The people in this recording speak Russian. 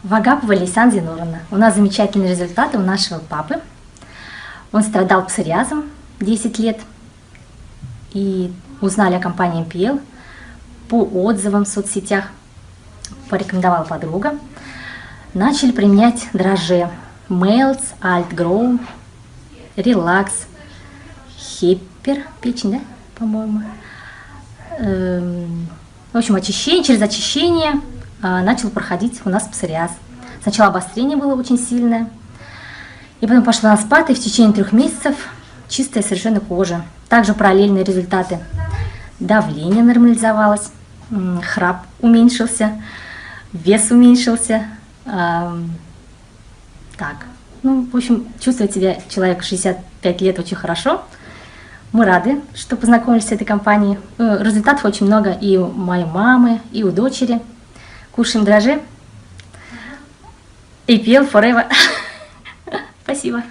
Вагапова Лейсан Зинуровна. У нас замечательные результаты у нашего папы. Он страдал псориазом 10 лет. И узнали о компании МПЛ по отзывам в соцсетях. Порекомендовала подруга. Начали применять дрожжи. Melts, Alt Grow, Relax, Hepper, печень, да, по-моему. В общем, очищение, через очищение начал проходить у нас псориаз. Сначала обострение было очень сильное, и потом пошла на спад, и в течение 3 месяцев чистая совершенно кожа. Также параллельные результаты. Давление нормализовалось, храп уменьшился, вес уменьшился. Так, ну, в общем, чувствует себя человек 65 лет очень хорошо. Мы рады, что познакомились с этой компанией. Результатов очень много и у моей мамы, и у дочери. Кушаем дрожжи. APL Forever. Спасибо.